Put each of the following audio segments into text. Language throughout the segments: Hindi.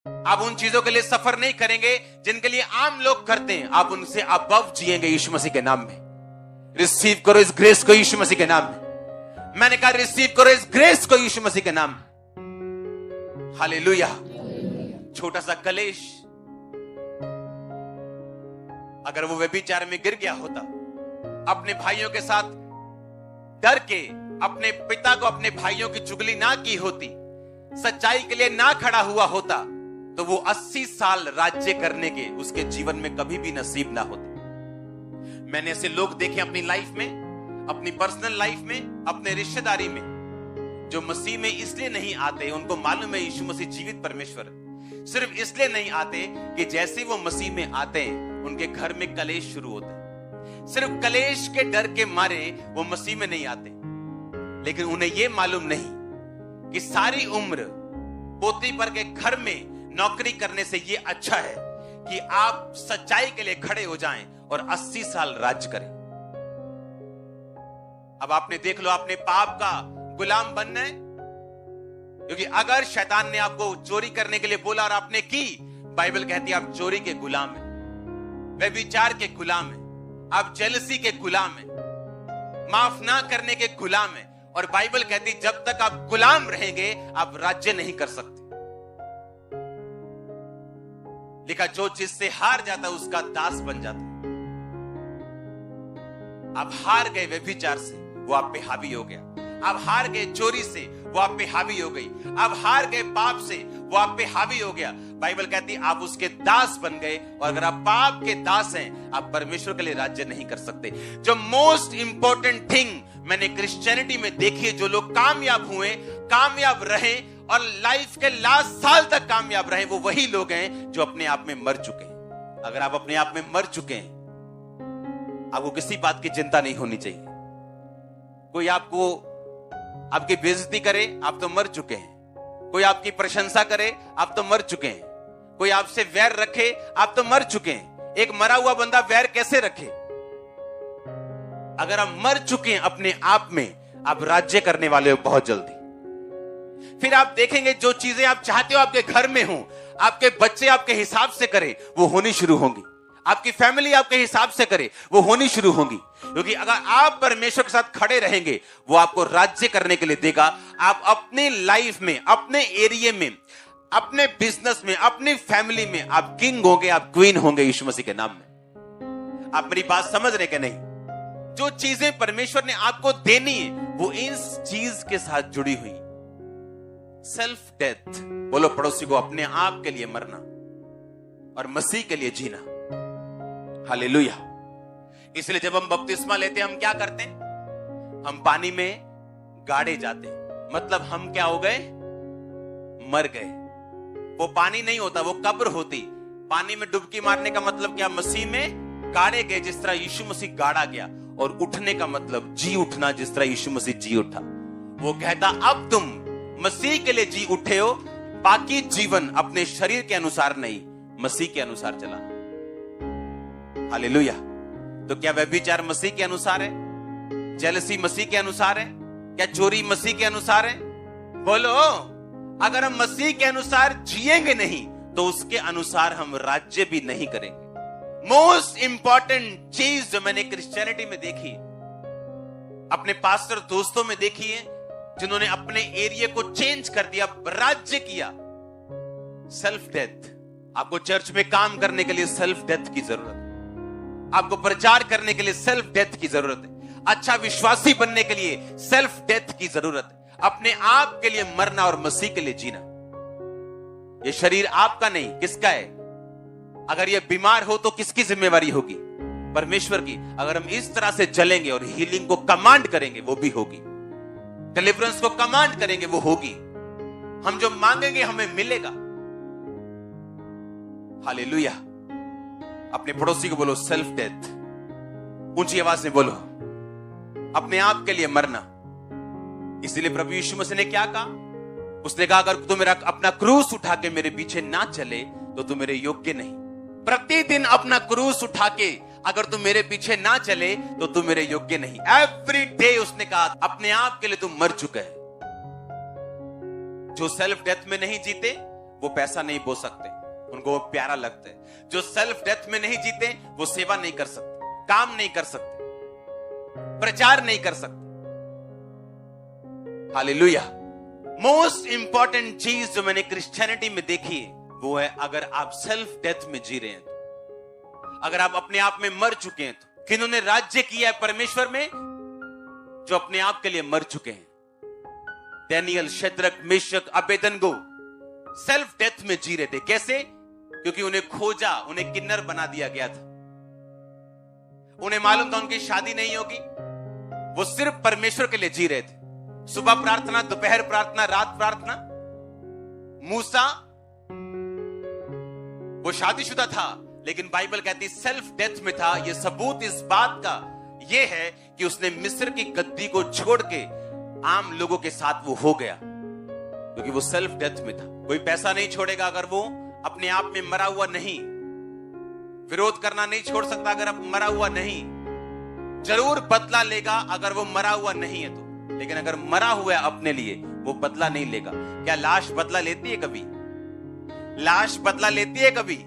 आप उन चीजों के लिए सफर नहीं करेंगे जिनके लिए आम लोग करते हैं। आप उनसे अबव जिएंगे यीशु मसीह के नाम में। रिसीव करो इस ग्रेस को यीशु मसीह के नाम में। मैंने कहा रिसीव करो इस ग्रेस को यीशु मसीह के नाम में। हालेलुया। छोटा सा कलेश अगर वो व्यभिचार में गिर गया होता, अपने भाइयों के साथ डर के अपने पिता को, अपने भाइयों की चुगली ना की होती, सच्चाई के लिए ना खड़ा हुआ होता, तो वो 80 साल राज्य करने के उसके जीवन में कभी भी नसीब ना होते। मैंने ऐसे लोग देखे अपनी लाइफ में, अपनी पर्सनल लाइफ में, अपने रिश्तेदारी में, जो मसीह में इसलिए नहीं आते, उनको मालूम है यीशु मसीह जीवित परमेश्वर है, सिर्फ इसलिए नहीं आते कि जैसे वो मसीह में आते हैं उनके घर में कलेश शुरू होते हैं। सिर्फ कलेश के डर के मारे वो मसीह में नहीं आते, लेकिन उन्हें यह मालूम नहीं कि सारी उम्र पोती पर के घर में नौकरी करने से ये अच्छा है कि आप सच्चाई के लिए खड़े हो जाएं और 80 साल राज्य करें। अब आपने देख लो, आपने पाप का गुलाम बनना है, क्योंकि अगर शैतान ने आपको चोरी करने के लिए बोला और आपने की, बाइबल कहती है आप चोरी के गुलाम हैं, व्यभिचार के गुलाम हैं, आप जेलसी के गुलाम हैं, माफ ना करने के गुलाम हैं। और बाइबल कहती है जब तक आप गुलाम रहेंगे आप राज्य नहीं कर सकते। लिखा जो चीज से हार जाता है उसका दास बन जाता है। आप हार गए व्यभिचार से, वो आप पे हावी हो गया। आप हार गए चोरी से, वो आप पे हावी हो गई। आप हार गए पाप से, वो आप पे हावी हो गया। बाइबल कहती है आप उसके दास बन गए, और अगर आप पाप के दास हैं आप परमेश्वर के लिए राज्य नहीं कर सकते। जो मोस्ट इंपॉर्टेंट थिंग मैंने क्रिश्चियनिटी में देखी है, जो लोग कामयाब हुए, कामयाब रहे और लाइफ के लास्ट साल तक कामयाब रहे, वो वही लोग हैं जो अपने आप में मर चुके हैं। अगर आप अपने आप में मर चुके हैं, आपको किसी बात की चिंता नहीं होनी चाहिए। कोई आपको आपकी बेइज्जती करे, आप तो मर चुके हैं। कोई आपकी प्रशंसा करे, आप तो मर चुके हैं। कोई आपसे वैर रखे, आप तो मर चुके हैं। एक मरा हुआ बंदा वैर कैसे रखे? अगर आप मर चुके हैं अपने आप में, आप राज्य करने वाले हो बहुत जल्दी। फिर आप देखेंगे जो चीजें आप चाहते हो आपके घर में हो, आपके बच्चे आपके हिसाब से करे, वो होनी शुरू होंगी। आपकी फैमिली आपके हिसाब से करे, वो होनी शुरू होंगी। क्योंकि अगर आप परमेश्वर के साथ खड़े रहेंगे, वो आपको राज्य करने के लिए देगा। आप अपनी लाइफ में, अपने एरिया में, अपने बिजनेस में, अपनी फैमिली में आप किंग होंगे, आप क्वीन होंगे यीशु मसीह के नाम में। आप मेरी बात समझ रहे कि नहीं? जो चीजें परमेश्वर ने आपको देनी है, वो इस चीज के साथ जुड़ी हुई। सेल्फ डेथ, बोलो पड़ोसी को, अपने आप के लिए मरना और मसीह के लिए जीना। हालेलुया। इसलिए जब हम बपतिस्मा लेते हैं, हम क्या करते हैं? हम पानी में गाड़े जाते हैं। मतलब हम क्या हो गए? मर गए। वो पानी नहीं होता, वो कब्र होती। पानी में डुबकी मारने का मतलब क्या? मसीह में गाड़े गए, जिस तरह यीशु मसीह गाड़ा गया। और उठने का मतलब जी उठना, जिस तरह यीशु मसीह जी उठा। वो कहता अब तुम मसीह के लिए जी उठे हो, बाकी जीवन अपने शरीर के अनुसार नहीं, मसीह के अनुसार चला। हालेलुया। तो क्या व्यभिचार मसीह के अनुसार है? जेलसी मसीह के अनुसार है? क्या चोरी मसीह के अनुसार है? बोलो। अगर हम मसीह के अनुसार जिएंगे नहीं, तो उसके अनुसार हम राज्य भी नहीं करेंगे। मोस्ट इंपॉर्टेंट चीज जो मैंने क्रिश्चियनिटी में देखी, अपने पास्टर दोस्तों में देखी है, जिन्होंने अपने एरिया को चेंज कर दिया, राज्य किया, सेल्फ डेथ। आपको चर्च में काम करने के लिए सेल्फ डेथ की जरूरत है। आपको प्रचार करने के लिए सेल्फ डेथ की जरूरत है। अच्छा विश्वासी बनने के लिए सेल्फ डेथ की जरूरत है। अपने आप के लिए मरना और मसीह के लिए जीना। ये शरीर आपका नहीं, किसका है? अगर ये बीमार हो तो किसकी जिम्मेवारी होगी? परमेश्वर की। अगर हम इस तरह से चलेंगे और हीलिंग को कमांड करेंगे, वो भी होगी। डिलीवरेंस को कमांड करेंगे, वो होगी। हम जो मांगेंगे हमें मिलेगा। हालेलुया। अपने पड़ोसी को बोलो सेल्फ डेथ। ऊंची आवाज में बोलो, अपने आप के लिए मरना। इसीलिए प्रभु यीशु मसीह ने क्या कहा? उसने कहा अगर तू मेरा अपना क्रूस उठा के मेरे पीछे ना चले तो तू मेरे योग्य नहीं। प्रतिदिन अपना क्रूस उठा के अगर तू मेरे पीछे ना चले तो तू मेरे योग्य नहीं। एवरी डे उसने कहा अपने आप के लिए तू मर चुका है। जो सेल्फ डेथ में नहीं जीते वो पैसा नहीं बो सकते, उनको वो प्यारा लगता है। जो सेल्फ डेथ में नहीं जीते वो सेवा नहीं कर सकते, काम नहीं कर सकते, प्रचार नहीं कर सकते। हालेलुया। मोस्ट इंपॉर्टेंट चीज जो मैंने क्रिश्चियनिटी में देखी है वो है, अगर आप सेल्फ डेथ में जी रहे हैं तो, अगर आप अपने आप में मर चुके हैं तो, किन्होंने राज्य किया है परमेश्वर में? जो अपने आप के लिए मर चुके हैं। Daniel, Shadrach, Meshach, Abednego self death में जी रहे थे। कैसे? क्योंकि उन्हें खोजा, उन्हें किन्नर बना दिया गया था। उन्हें मालूम था उनकी शादी नहीं होगी, वो सिर्फ परमेश्वर के लिए जी रहे थे। सुबह प्रार्थना, दोपहर प्रार्थना, रात प्रार्थना। मूसा वो शादीशुदा था, लेकिन बाइबल कहती सेल्फ डेथ में था। यह सबूत इस बात का यह है कि उसने मिस्र की गद्दी को छोड़ के आम लोगों के साथ वो हो गया, क्योंकि वो सेल्फ डेथ में था। कोई पैसा नहीं छोड़ेगा अगर वो अपने आप में मरा हुआ नहीं। विरोध करना नहीं छोड़ सकता अगर अब मरा हुआ नहीं। जरूर बदला लेगा अगर वो मरा हुआ नहीं है तो, लेकिन अगर मरा हुआ है अपने लिए वो बदला नहीं लेगा। क्या लाश बदला लेती है कभी? लाश बदला लेती है कभी?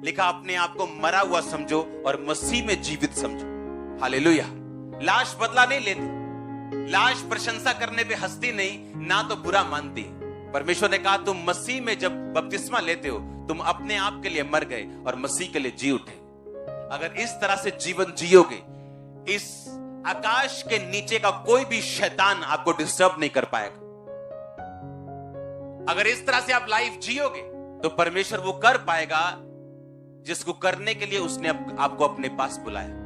लिखा अपने आप को मरा हुआ समझो और मसीह में जीवित समझो। हालेलुया। लाश बदला नहीं लेती, लाश प्रशंसा करने पे हंसती नहीं, ना तो बुरा मानती। परमेश्वर ने कहा तुम मसीह में जब बपतिस्मा लेते हो तुम अपने आप के लिए मर गए और मसीह के लिए जी उठे। अगर इस तरह से जीवन जियोगे, इस आकाश के नीचे का कोई भी शैतान आपको डिस्टर्ब नहीं कर पाएगा। अगर इस तरह से आप लाइफ जियोगे तो परमेश्वर वो कर पाएगा जिसको करने के लिए उसने आपको अपने पास बुलाया।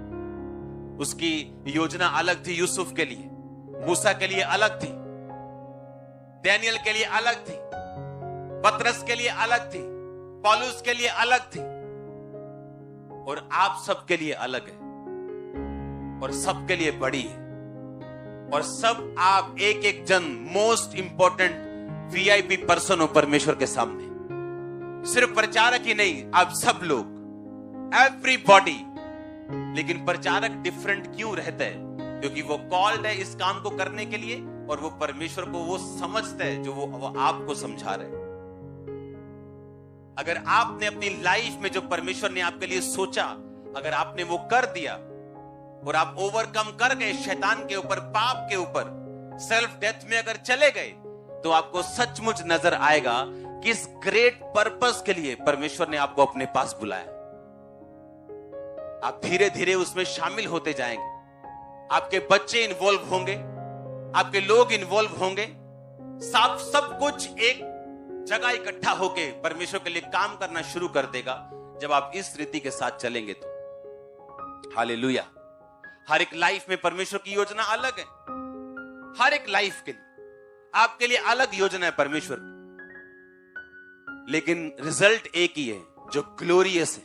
उसकी योजना अलग थी यूसुफ के लिए, मूसा के लिए अलग थी, डैनियल के लिए अलग थी, पतरस के लिए अलग थी, पौलुस के लिए अलग थी, और आप सबके लिए अलग है और सबके लिए बड़ी है। और सब आप एक एक जन मोस्ट इंपॉर्टेंट वीआईपी पर्सन हो परमेश्वर के सामने। सिर्फ प्रचारक ही नहीं, आप सब लोग, एवरीबॉडी। लेकिन प्रचारक डिफरेंट क्यों रहता है? क्योंकि वो कॉल्ड है इस काम को करने के लिए, और वो परमेश्वर को वो समझता है जो वो आपको समझा रहे हैं। अगर आपने अपनी लाइफ में जो परमेश्वर ने आपके लिए सोचा, अगर आपने वो कर दिया और आप ओवरकम कर गए शैतान के ऊपर, पाप के ऊपर, सेल्फ डेथ में अगर चले गए, तो आपको सचमुच नजर आएगा किस ग्रेट पर्पस के लिए परमेश्वर ने आपको अपने पास बुलाया। आप धीरे धीरे उसमें शामिल होते जाएंगे। आपके बच्चे इन्वॉल्व होंगे, आपके लोग इन्वॉल्व होंगे, सब कुछ एक जगह इकट्ठा होके परमेश्वर के लिए काम करना शुरू कर देगा जब आप इस रीति के साथ चलेंगे तो। हालेलुया। हर एक लाइफ में परमेश्वर की योजना अलग है। हर एक लाइफ के लिए आपके लिए अलग योजना है परमेश्वर की, लेकिन रिजल्ट एक ही है जो ग्लोरियस है,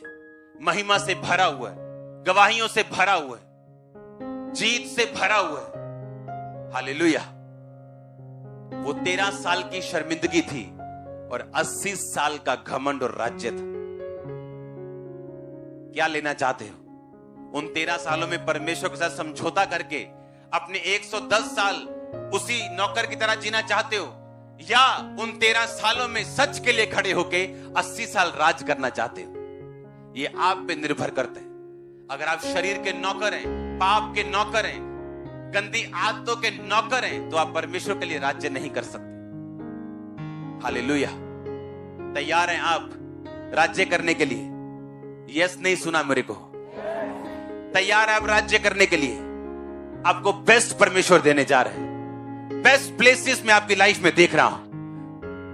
महिमा से भरा हुआ है, गवाहियों से भरा हुआ है, जीत से भरा हुआ है। हालेलुया। वो 13 साल की शर्मिंदगी थी और 80 साल का घमंड और राज्य था। क्या लेना चाहते हो? उन 13 सालों में परमेश्वर के साथ समझौता करके अपने 110 साल उसी नौकर की तरह जीना चाहते हो, या उन 13 सालों में सच के लिए खड़े होके 80 साल राज करना चाहते हो? ये आप पे निर्भर करता है। अगर आप शरीर के नौकर हैं, पाप के नौकर हैं, गंदी आदतों के नौकर हैं, तो आप परमेश्वर के लिए राज्य नहीं कर सकते। हालेलुया। तैयार हैं आप राज्य करने के लिए? यस नहीं सुना मेरे को? तैयार है आप राज्य करने के लिए? आपको बेस्ट परमेश्वर देने जा रहे हैं। बेस्ट प्लेसेस में आपकी लाइफ में देख रहा हूं,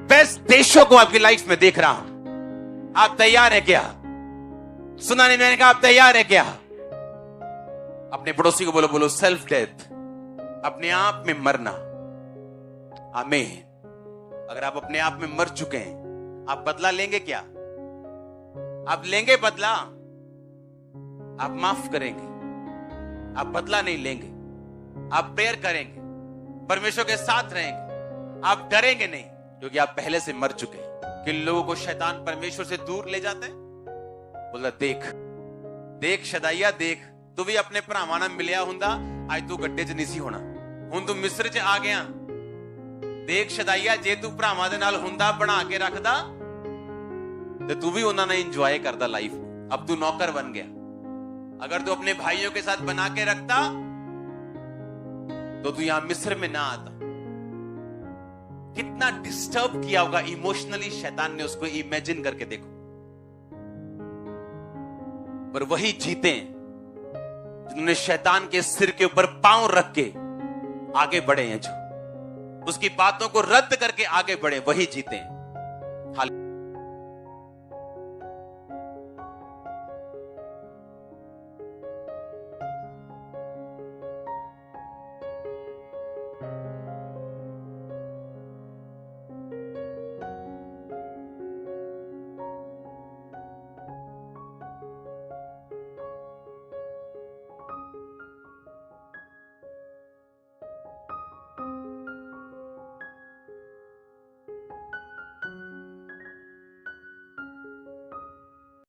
बेस्ट देशों को आपकी लाइफ में देख रहा हूं। आप तैयार है क्या? सुना नहीं मैंने कहा आप तैयार है क्या? अपने पड़ोसी को बोलो, बोलो सेल्फ डेथ, अपने आप में मरना। आमीन। अगर आप अपने आप में मर चुके हैं, आप बदला लेंगे क्या? आप लेंगे बदला? आप माफ करेंगे, आप बदला नहीं लेंगे। आप प्रेयर करेंगे, परमेश्वर के साथ रहेंगे, आप डरेंगे नहीं, क्योंकि आप पहले से मर चुके हैं। किन लोगों को शैतान परमेश्वर से दूर ले जाते हैं? बोला देख देख शदाइया देख, तू भी अपने भरावां नाल मिलिया हुंदा अज तू गड्ढे च नहीं सी होना, हुण तू मिस्र च आ गया। देख शदाइया, जे तू भरावां दे नाल हुंदा, बना के रखदा, ਤੇ ਤੂੰ ਵੀ ਉਹਨਾਂ ਨਾਲ ਇੰਜॉय करदा लाइफ। अब तू नौकर बन गया। अगर तू अपने भाइयों के साथ बना के रखता तो तू यहां मिस्र में ना आता। कितना डिस्टर्ब किया होगा इमोशनली शैतान ने उसको, इमेजिन करके देखो। पर वही जीते जिन्होंने शैतान के सिर के ऊपर पांव रख के आगे बढ़े हैं, जो उसकी बातों को रद्द करके आगे बढ़े, वही जीते हैं।